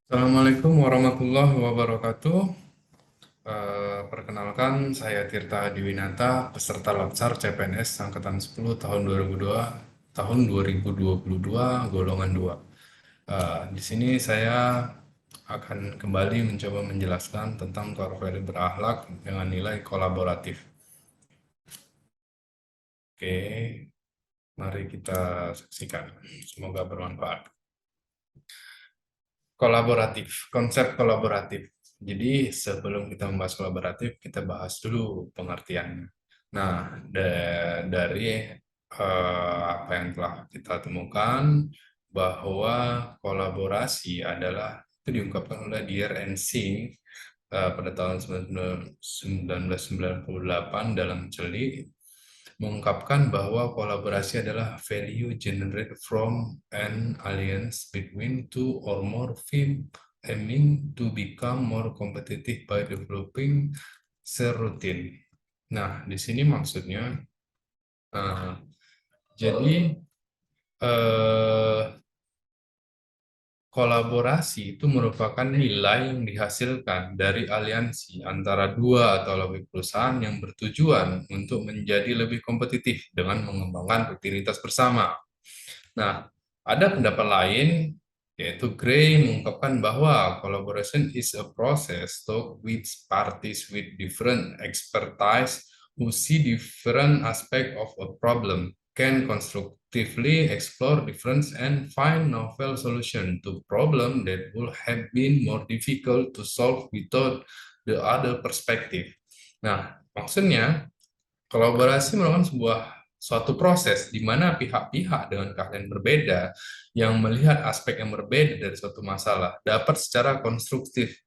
Assalamualaikum warahmatullahi wabarakatuh. Perkenalkan, saya Tirta Adiwinata, peserta Latsar CPNS Angkatan 10 tahun 2022, golongan 2. Di sini saya akan kembali mencoba menjelaskan tentang core value berakhlak dengan nilai kolaboratif. Oke, mari kita saksikan. Semoga bermanfaat. Kolaboratif, konsep kolaboratif. Jadi sebelum kita membahas kolaboratif, kita bahas dulu pengertiannya. Nah, dari apa yang telah kita temukan, bahwa kolaborasi adalah itu diungkapkan oleh Dear and Singh pada tahun 1998 dalam Celi, mengungkapkan bahwa kolaborasi adalah value generated from an alliance between two or more firms aiming to become more competitive by developing seroutine. Nah, di sini maksudnya, uh, jadi uh, kolaborasi itu merupakan nilai yang dihasilkan dari aliansi antara dua atau lebih perusahaan yang bertujuan untuk menjadi lebih kompetitif dengan mengembangkan rutinitas bersama. Nah, ada pendapat lain, yaitu Gray mengungkapkan bahwa collaboration is a process to which parties with different expertise who see different aspects of a problem can constructively explore difference and find novel solution to problem that would have been more difficult to solve without the other perspective. Nah, maksudnya kolaborasi merupakan suatu proses di mana pihak-pihak dengan keahlian berbeda yang melihat aspek yang berbeda dari suatu masalah dapat secara konstruktif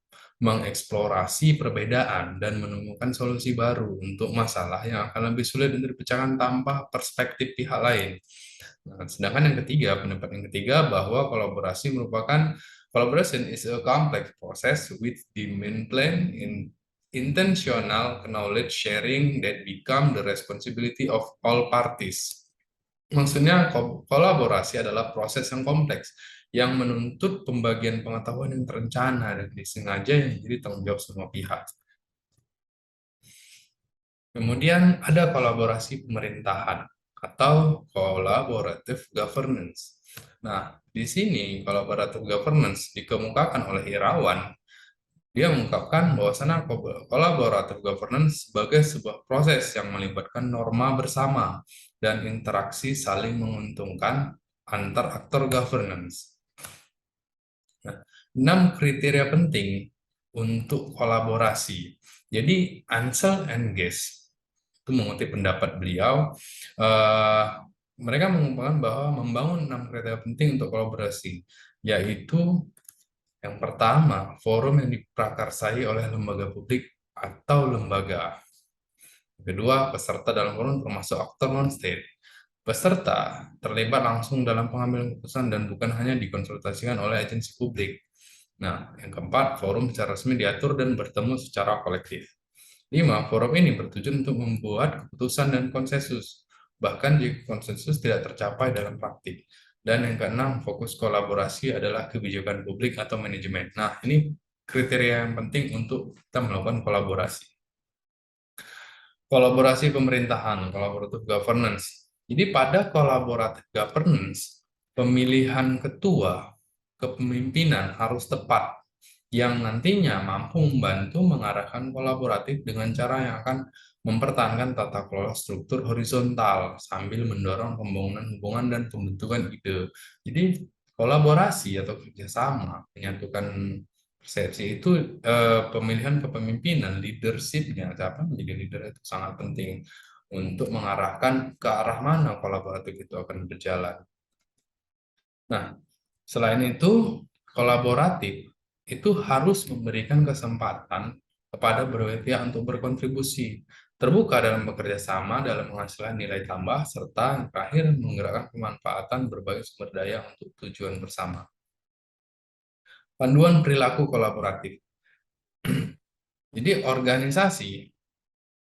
mengeksplorasi perbedaan dan menemukan solusi baru untuk masalah yang akan lebih sulit untuk dipecahkan tanpa perspektif pihak lain. Nah, sedangkan yang ketiga, pendapat yang ketiga bahwa collaboration is a complex process with the main plan in intentional knowledge sharing that become the responsibility of all parties. Maksudnya kolaborasi adalah proses yang kompleks yang menuntut pembagian pengetahuan yang terencana dan disengaja yang menjadi tanggung jawab semua pihak. Kemudian ada kolaborasi pemerintahan atau collaborative governance. Nah, di sini collaborative governance dikemukakan oleh Irawan. Dia mengungkapkan bahwasanya collaborative governance sebagai sebuah proses yang melibatkan norma bersama dan interaksi saling menguntungkan antar aktor governance. Nah, 6 kriteria penting untuk kolaborasi. Jadi, Ansel and Guest itu mengutip pendapat beliau, eh, mereka mengungkapkan bahwa membangun 6 kriteria penting untuk kolaborasi, yaitu yang pertama, forum yang diprakarsai oleh lembaga publik atau lembaga. Kedua, peserta dalam forum termasuk aktor non-state. Peserta terlibat langsung dalam pengambilan keputusan dan bukan hanya dikonsultasikan oleh agensi publik. Nah, yang keempat, forum secara resmi diatur dan bertemu secara kolektif. 5. Forum ini bertujuan untuk membuat keputusan dan konsensus, bahkan jika konsensus tidak tercapai dalam praktik. Dan yang keenam, fokus kolaborasi adalah kebijakan publik atau manajemen. Nah, ini kriteria yang penting untuk kita melakukan kolaborasi. Kolaborasi pemerintahan, collaborative governance. Jadi pada collaborative governance, pemilihan ketua kepemimpinan harus tepat, yang nantinya mampu membantu mengarahkan kolaboratif dengan cara yang akan mempertahankan tata kelola struktur horizontal sambil mendorong pembangunan hubungan dan pembentukan ide. Jadi kolaborasi atau kerjasama menyatukan persepsi itu, pemilihan kepemimpinan, leadership-nya, siapa menjadi leader itu sangat penting untuk mengarahkan ke arah mana kolaboratif itu akan berjalan. Nah, selain itu, kolaboratif itu harus memberikan kesempatan kepada berbagai pihak untuk berkontribusi, terbuka dalam bekerja sama dalam menghasilkan nilai tambah, serta yang terakhir menggerakkan pemanfaatan berbagai sumber daya untuk tujuan bersama. Panduan perilaku kolaboratif. Jadi organisasi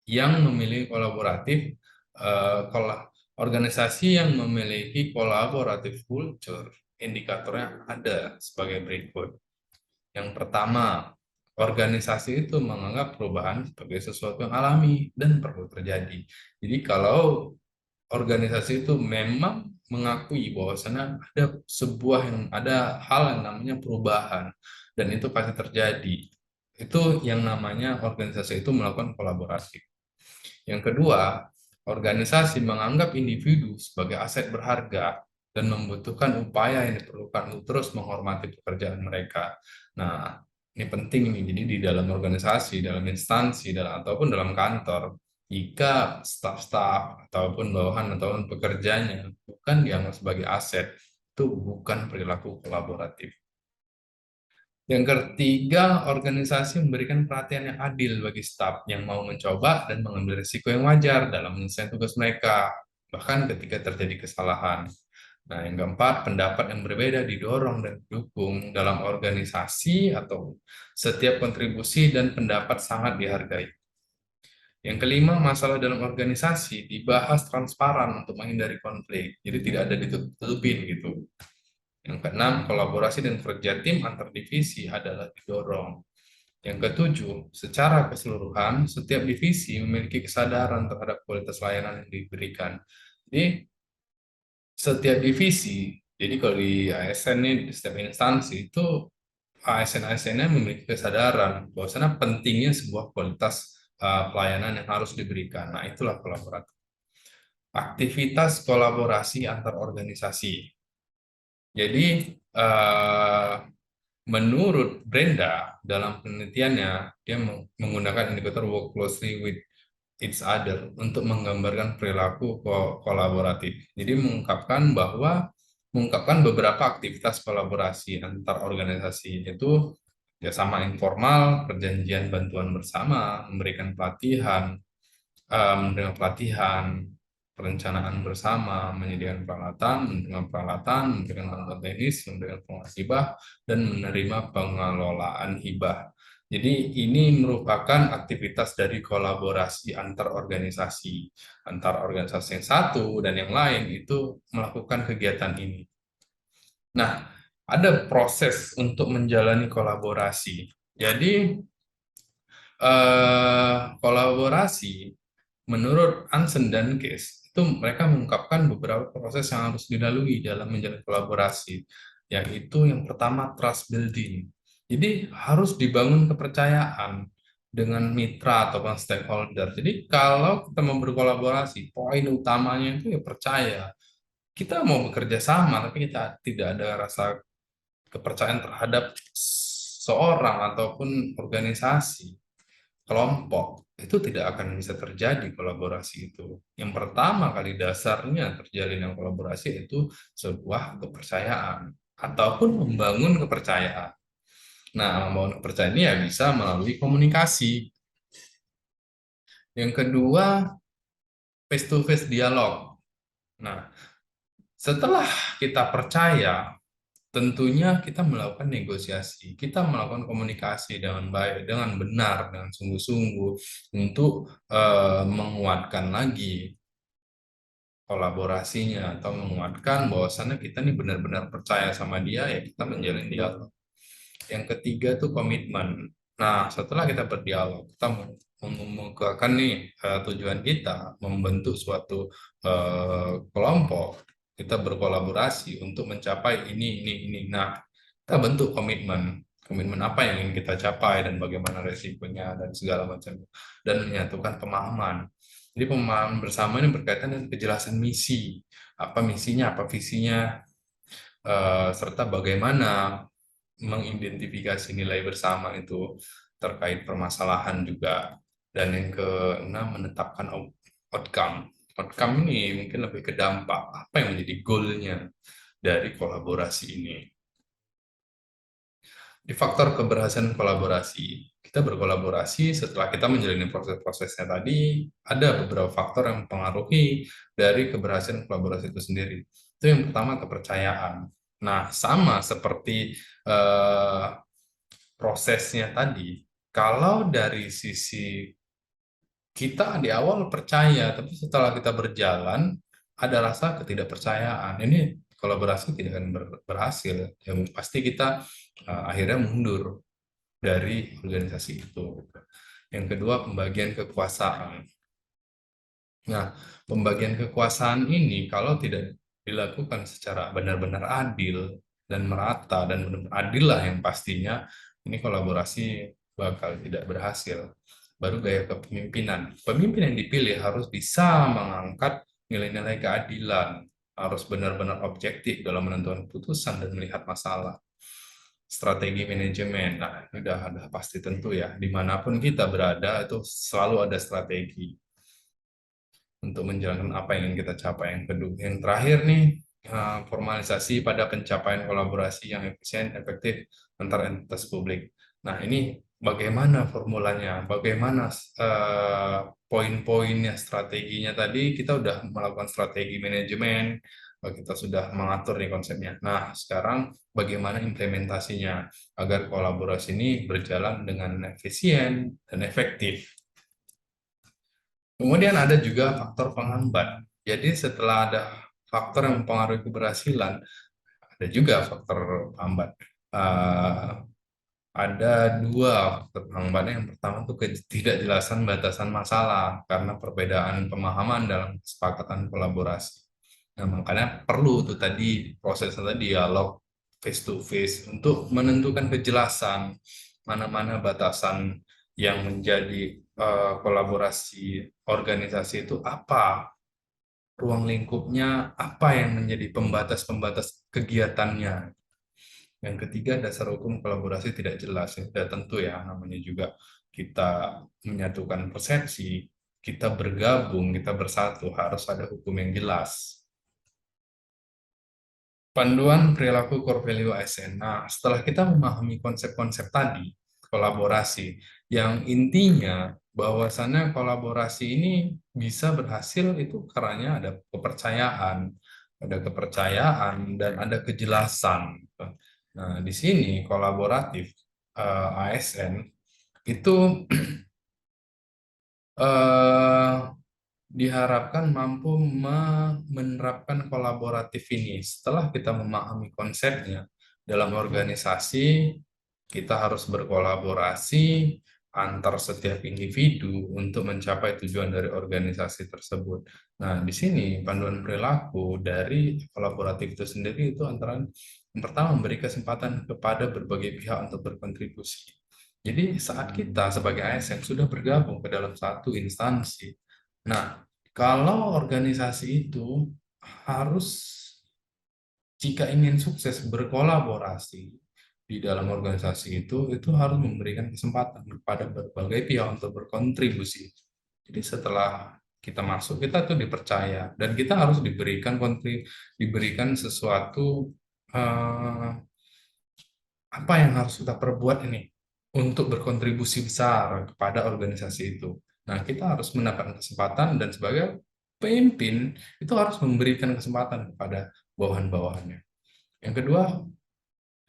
yang memiliki kolaboratif, organisasi yang memiliki kolaboratif culture, indikatornya ada sebagai berikut. Yang pertama, organisasi itu menganggap perubahan sebagai sesuatu yang alami dan perlu terjadi. Jadi kalau organisasi itu memang mengakui bahwasanya ada hal yang namanya perubahan dan itu pasti terjadi. Itu yang namanya organisasi itu melakukan kolaborasi. Yang kedua, organisasi menganggap individu sebagai aset berharga dan membutuhkan upaya yang diperlukan untuk terus menghormati pekerjaan mereka. Nah, ini penting nih. Jadi di dalam organisasi, dalam instansi, ataupun dalam kantor, jika staf-staf ataupun bawahan ataupun pekerjanya bukan dianggap sebagai aset, itu bukan perilaku kolaboratif. Yang ketiga, organisasi memberikan perhatian yang adil bagi staf yang mau mencoba dan mengambil risiko yang wajar dalam menyelesaikan tugas mereka, bahkan ketika terjadi kesalahan. Nah, yang keempat, pendapat yang berbeda didorong dan didukung dalam organisasi atau setiap kontribusi dan pendapat sangat dihargai. Yang kelima, masalah dalam organisasi dibahas transparan untuk menghindari konflik. Jadi tidak ada ditutup-tutupin gitu. Yang keenam, kolaborasi dan kerja tim antar divisi adalah didorong. Yang ketujuh, secara keseluruhan, setiap divisi memiliki kesadaran terhadap kualitas layanan yang diberikan. Jadi, setiap divisi, jadi kalau di ASN ini, di setiap instansi, itu ASN-ASN-nya memiliki kesadaran bahwasanya pentingnya sebuah kualitas pelayanan yang harus diberikan. Nah, itulah kolaborasi. Aktivitas kolaborasi antar organisasi. Jadi, eh, menurut Brenda, dalam penelitiannya, dia menggunakan indikator work closely with each other untuk menggambarkan perilaku kolaboratif. Jadi mengungkapkan beberapa aktivitas kolaborasi antar organisasi, yaitu kerjasama informal, perjanjian bantuan bersama, menerima pelatihan, perencanaan bersama, menyediakan peralatan, menerima peralatan, memberikan bantuan teknis, memberikan pengelolaan hibah, dan menerima pengelolaan hibah. Jadi ini merupakan aktivitas dari kolaborasi antar organisasi. Antar organisasi yang satu dan yang lain itu melakukan kegiatan ini. Nah, ada proses untuk menjalani kolaborasi. Jadi, kolaborasi menurut Ansen dan Case itu mereka mengungkapkan beberapa proses yang harus dilalui dalam menjalin kolaborasi, yaitu yang pertama trust building. Jadi harus dibangun kepercayaan dengan mitra atau stakeholder. Jadi kalau kita mau berkolaborasi, poin utamanya itu ya percaya. Kita mau bekerja sama, tapi kita tidak ada rasa kepercayaan terhadap seorang ataupun organisasi, kelompok, itu tidak akan bisa terjadi kolaborasi itu. Yang pertama kali dasarnya terjalinnya kolaborasi itu sebuah kepercayaan ataupun membangun kepercayaan. Nah, membangun kepercayaan ini ya bisa melalui komunikasi. Yang kedua, face to face dialog. Nah, setelah kita percaya, tentunya kita melakukan negosiasi, kita melakukan komunikasi dengan baik, dengan benar, dengan sungguh-sungguh untuk menguatkan lagi kolaborasinya atau menguatkan bahwasannya kita ini benar-benar percaya sama dia, ya kita menjalin dialog. Yang ketiga tuh komitmen. Nah, setelah kita berdialog, kita mengemukakan nih tujuan kita membentuk suatu kelompok, kita berkolaborasi untuk mencapai ini. Nah, kita bentuk komitmen. Komitmen apa yang ingin kita capai dan bagaimana resikonya dan segala macam. Dan menyatukan pemahaman. Jadi pemahaman bersama ini berkaitan dengan kejelasan misi. Apa misinya, apa visinya, serta bagaimana mengidentifikasi nilai bersama itu terkait permasalahan juga. Dan yang keenam, menetapkan outcome. Outcome ini mungkin lebih ke dampak, apa yang menjadi goalnya dari kolaborasi ini. Di faktor keberhasilan kolaborasi, kita berkolaborasi setelah kita menjalani proses-prosesnya tadi, ada beberapa faktor yang mempengaruhi dari keberhasilan kolaborasi itu sendiri. Itu yang pertama, kepercayaan. Nah, sama seperti prosesnya tadi, kalau dari sisi kita di awal percaya, tapi setelah kita berjalan, ada rasa ketidakpercayaan. Ini kolaborasi tidak akan berhasil. Yang pasti kita akhirnya mundur. dari organisasi itu. Yang kedua, pembagian kekuasaan. Nah, pembagian kekuasaan ini kalau tidak dilakukan secara benar-benar adil dan merata dan benar-benar adil lah yang pastinya, ini kolaborasi bakal tidak berhasil. Baru gaya kepemimpinan. Pemimpin yang dipilih harus bisa mengangkat nilai-nilai keadilan, harus benar-benar objektif dalam menentukan keputusan dan melihat masalah. Strategi manajemen, nah ini udah pasti tentu ya, dimanapun kita berada itu selalu ada strategi untuk menjalankan apa yang ingin kita capai. Yang kedua, yang terakhir nih, formalisasi pada pencapaian kolaborasi yang efisien, efektif antar entitas publik. Nah, ini bagaimana formulanya, bagaimana poin-poinnya, strateginya tadi kita udah melakukan strategi manajemen, kita sudah mengatur nih konsepnya. Nah, sekarang bagaimana implementasinya agar kolaborasi ini berjalan dengan efisien dan efektif. Kemudian ada juga faktor penghambat. Jadi setelah ada faktor yang mempengaruhi keberhasilan, ada juga faktor penghambat. Ada dua faktor penghambatnya. Yang pertama itu ketidakjelasan batasan masalah karena perbedaan pemahaman dalam kesepakatan kolaborasi. Nah, makanya perlu tuh tadi prosesnya tadi dialog face to face untuk menentukan kejelasan mana-mana batasan yang menjadi kolaborasi organisasi itu apa, ruang lingkupnya, apa yang menjadi pembatas-pembatas kegiatannya. Yang ketiga, dasar hukum kolaborasi tidak jelas. Ya, sudah tentu ya, namanya juga kita menyatukan persepsi, kita bergabung, kita bersatu, harus ada hukum yang jelas. Panduan perilaku core value ASN. Nah, setelah kita memahami konsep-konsep tadi, kolaborasi, yang intinya bahwasannya kolaborasi ini bisa berhasil itu karena ada kepercayaan dan ada kejelasan. Nah, di sini kolaboratif ASN itu eh, diharapkan mampu menerapkan kolaboratif ini. Setelah kita memahami konsepnya dalam organisasi, kita harus berkolaborasi antar setiap individu untuk mencapai tujuan dari organisasi tersebut. Nah, di sini panduan perilaku dari kolaboratif itu sendiri itu antara yang pertama memberi kesempatan kepada berbagai pihak untuk berkontribusi. Jadi saat kita sebagai ASN sudah bergabung ke dalam satu instansi, nah, kalau organisasi itu harus, jika ingin sukses berkolaborasi di dalam organisasi itu harus memberikan kesempatan kepada berbagai pihak untuk berkontribusi. Jadi setelah kita masuk, kita tuh dipercaya dan kita harus diberikan sesuatu apa yang harus kita perbuat ini untuk berkontribusi besar kepada organisasi itu. Nah, kita harus mendapatkan kesempatan dan sebagai pemimpin itu harus memberikan kesempatan kepada bawahan-bawahannya. Yang kedua,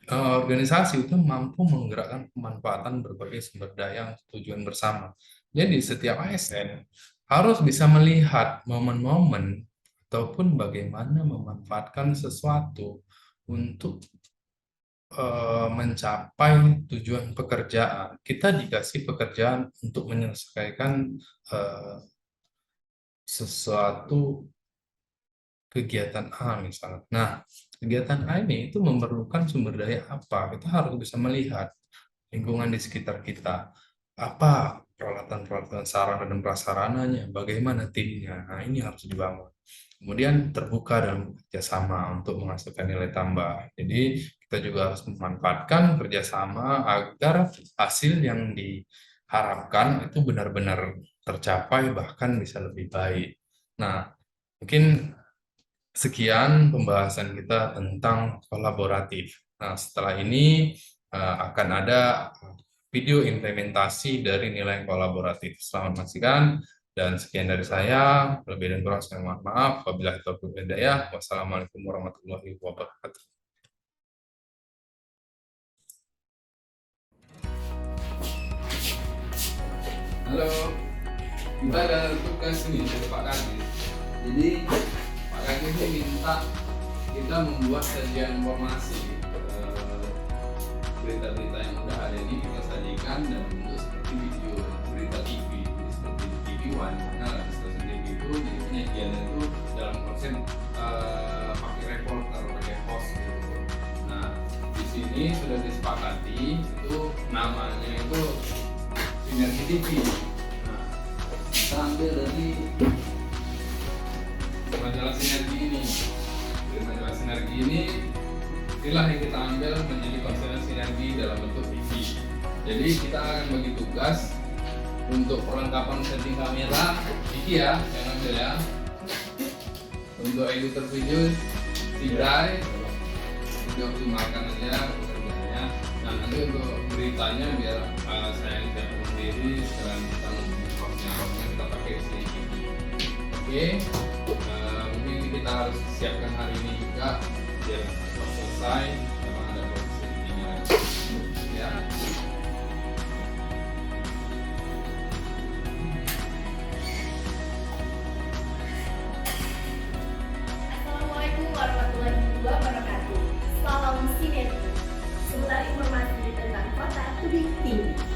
organisasi itu mampu menggerakkan pemanfaatan berbagai sumber daya untuk tujuan bersama. Jadi setiap ASN harus bisa melihat momen-momen ataupun bagaimana memanfaatkan sesuatu untuk mencapai tujuan pekerjaan. Kita dikasih pekerjaan untuk menyelesaikan sesuatu kegiatan A misalnya. Nah, kegiatan A ini itu memerlukan sumber daya apa? Kita harus bisa melihat lingkungan di sekitar kita. Apa peralatan-peralatan sarana dan prasarananya, bagaimana timnya. Nah, ini harus dibangun. Kemudian terbuka dalam kerjasama untuk menghasilkan nilai tambah. Jadi kita juga harus memanfaatkan kerjasama agar hasil yang diharapkan itu benar-benar tercapai bahkan bisa lebih baik. Nah, mungkin sekian pembahasan kita tentang kolaboratif. Nah, setelah ini akan ada video implementasi dari nilai kolaboratif. Selamat menyaksikan. Dan sekian dari saya, lebih dan kurang saya mohon maaf. Wabillahi taufiq wal hidayah. Wassalamualaikum warahmatullahi wabarakatuh. Halo, kita ada tugas nih dari Pak Kadis. Jadi Pak Kadis ini minta kita membuat sajian informasi berita-berita yang udah ada ini kita sajikan dalam bentuk seperti video berita TV, jadi seperti TV One. Nah, stasiun TV itu jadi penyajiannya itu dalam konsep pakai reporter, pakai host gitu. Nah, di sini sudah disepakati itu namanya itu Sinergi TV. Nah, kita ambil dari majalah Sinergi ini. Dari majalah Sinergi ini inilah yang kita ambil menjadi konsep Sinergi dalam bentuk TV. Jadi kita akan bagi tugas untuk perlengkapan setting kamera iki ya, yang ambil ya. Untuk editor video Tigray, untuk optimalkan aja pekerjaannya. Nah, nanti untuk beritanya biar saya yang tidak sendiri sekarang kita membuatnya kita pakai sini. Oke, mungkin kita harus siapkan hari ini juga biar selesai memang ada proses editingnya ya. Assalamualaikum warahmatullahi wabarakatuh. Salam sinergi. Seputar informasi tentang kota Tebing Tinggi.